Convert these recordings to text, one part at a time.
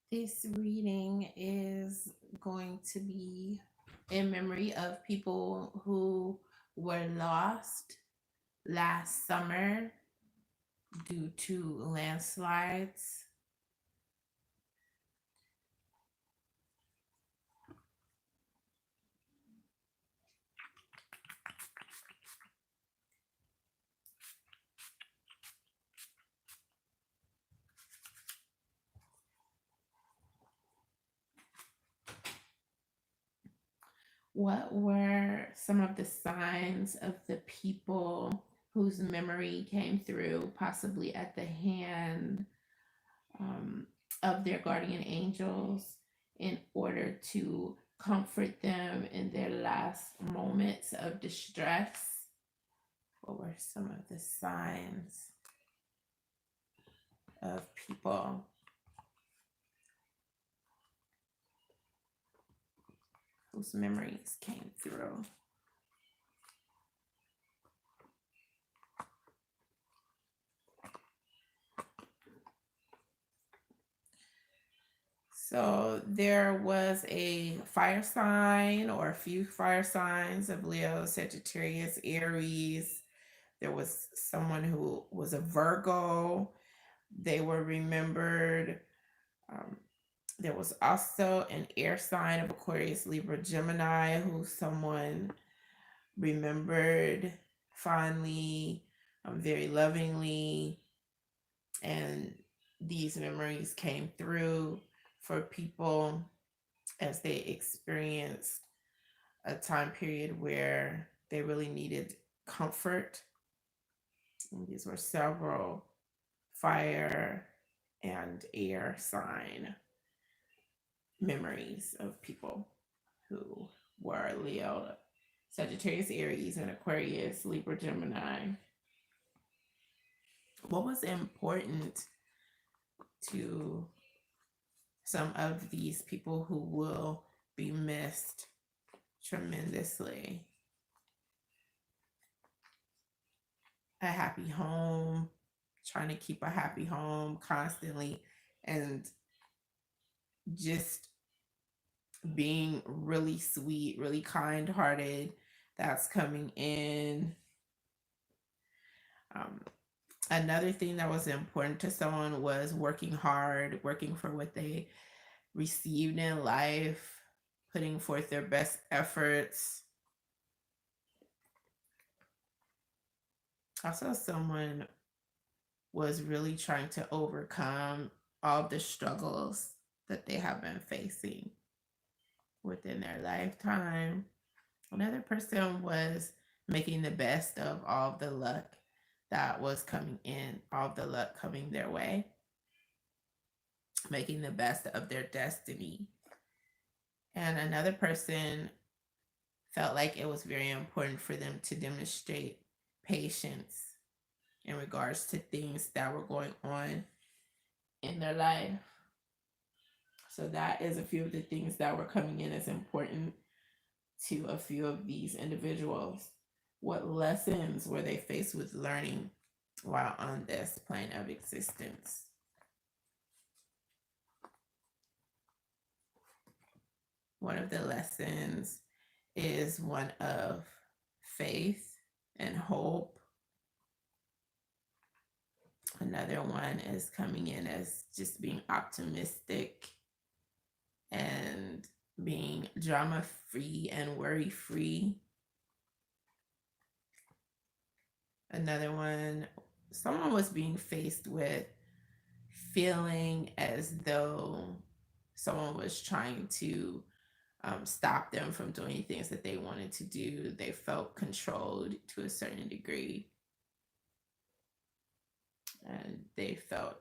This reading is going to be in memory of people who were lost last summer due to landslides. What were some of the signs of the people whose memory came through, possibly at the hand um, of their guardian angels, in order to comfort them in their last moments of distress? What were some of the signs of people whose memories came through? So there was a fire sign or a few fire signs of Leo, Sagittarius, Aries. There was someone who was a Virgo. They were remembered. Um, there was also an air sign of Aquarius, Libra, Gemini, who someone remembered fondly, very lovingly. And these memories came through for people as they experienced a time period where they really needed comfort. And these were several fire and air sign memories of people who were Leo, Sagittarius, Aries, and Aquarius, Libra, Gemini. What was important to some of these people who will be missed tremendously? A happy home, trying to keep a happy home constantly, and just being really sweet, really kind hearted. That's coming in. Um, Another thing that was important to someone was working hard, working for what they received in life, putting forth their best efforts. Also, someone was really trying to overcome all the struggles that they have been facing within their lifetime. Another person was making the best of all the luck that was coming in, all the luck coming their way, making the best of their destiny. And another person felt like it was very important for them to demonstrate patience in regards to things that were going on in their life. So that is a few of the things that were coming in as important to a few of these individuals. What lessons were they faced with learning while on this plane of existence? One of the lessons is one of faith and hope. Another one is coming in as just being optimistic and being drama free and worry free. Another one, someone was being faced with feeling as though someone was trying to stop them from doing things that they wanted to do. They felt controlled to a certain degree. And they felt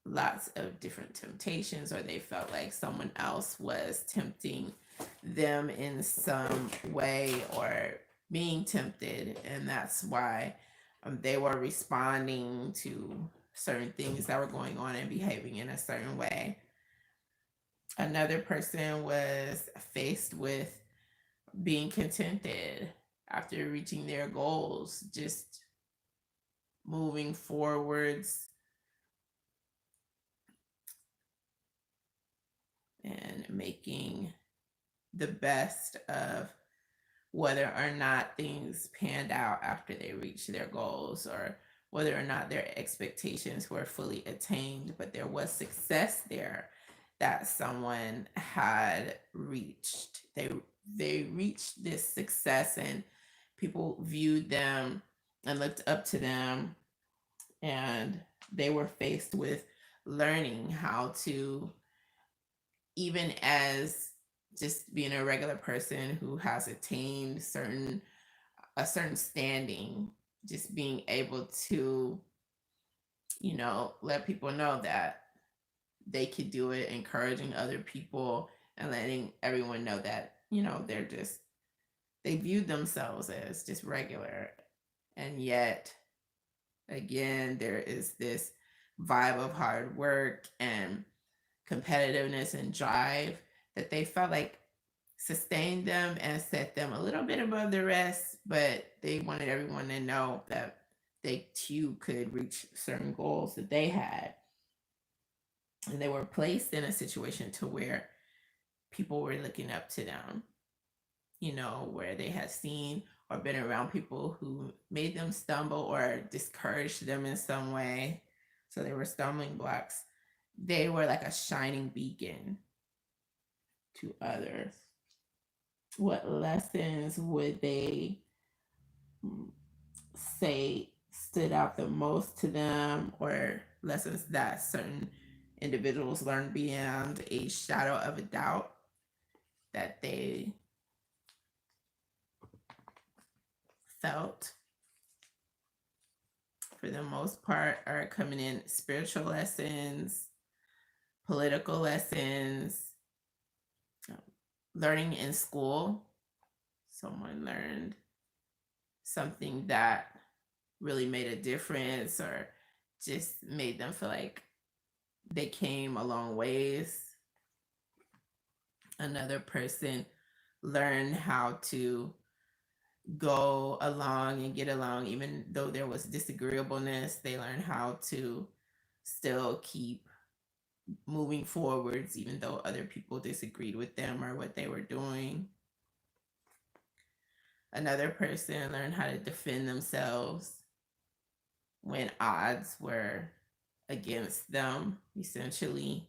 lots of different temptations, or they felt like someone else was tempting them in some way or being tempted. And that's why they were responding to certain things that were going on and behaving in a certain way. Another person was faced with being contented after reaching their goals, just moving forwards, making the best of whether or not things panned out after they reached their goals, or whether or not their expectations were fully attained, but there was success there that someone had reached. They reached this success, and people viewed them and looked up to them, and they were faced with learning how to, even as just being a regular person who has attained a certain standing, just being able to, let people know that they could do it, encouraging other people and letting everyone know that, they viewed themselves as just regular. And yet, again, there is this vibe of hard work and competitiveness and drive that they felt like sustained them and set them a little bit above the rest, but they wanted everyone to know that they too could reach certain goals that they had. And they were placed in a situation to where people were looking up to them, where they had seen or been around people who made them stumble or discouraged them in some way. So they were stumbling blocks. They were like a shining beacon to others. What lessons would they say stood out the most to them, or lessons that certain individuals learned beyond a shadow of a doubt that they felt? For the most part, are coming in spiritual lessons, political lessons, learning in school. Someone learned something that really made a difference, or just made them feel like they came a long ways. Another person learned how to go along and get along, even though there was disagreeableness. They learned how to still keep moving forwards, even though other people disagreed with them or what they were doing. Another person learned how to defend themselves when odds were against them, essentially.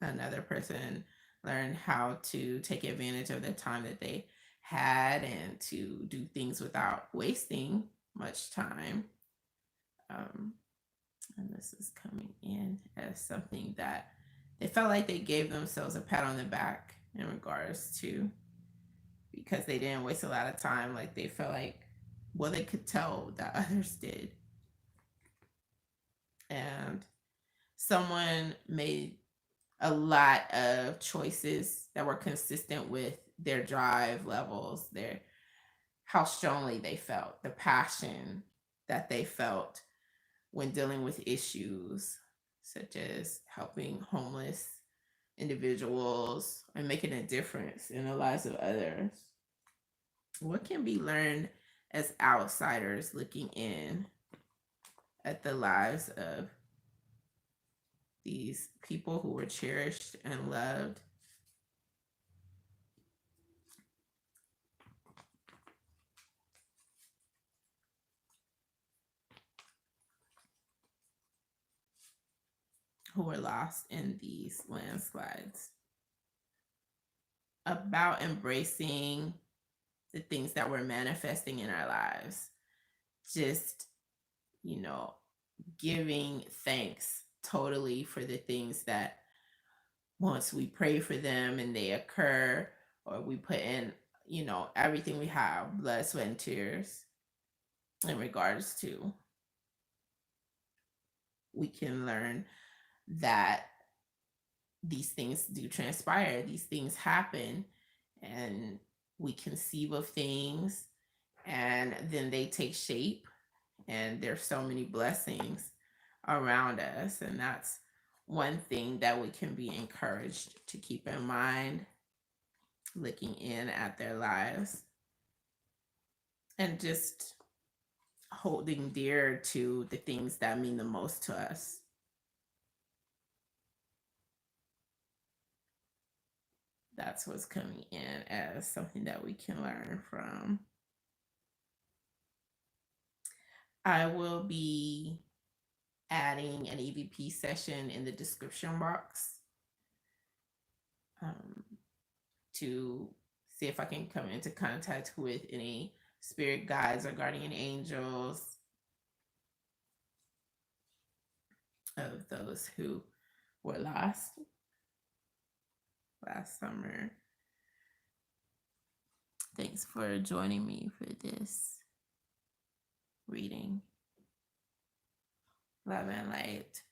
Another person learned how to take advantage of the time that they had and to do things without wasting much time. And this is coming in as something that they felt like they gave themselves a pat on the back in regards to, because they didn't waste a lot of time. Like they felt like, well, they could tell that others did. And someone made a lot of choices that were consistent with their drive levels, their how strongly they felt, the passion that they felt when dealing with issues such as helping homeless individuals and making a difference in the lives of others. What can be learned as outsiders looking in at the lives of these people who were cherished and loved? Who were lost in these landslides? About embracing the things that were manifesting in our lives. Just, giving thanks totally for the things that once we pray for them and they occur, or we put in, everything we have, blood, sweat, and tears, in regards to, we can learn that these things do transpire, these things happen, and we conceive of things, and then they take shape, and there's so many blessings around us. And that's one thing that we can be encouraged to keep in mind looking in at their lives, and just holding dear to the things that mean the most to us. that's what's coming in as something that we can learn from. I will be adding an EVP session in the description box to see if I can come into contact with any spirit guides or guardian angels of those who were lost last summer. Thanks for joining me for this reading. Love and light.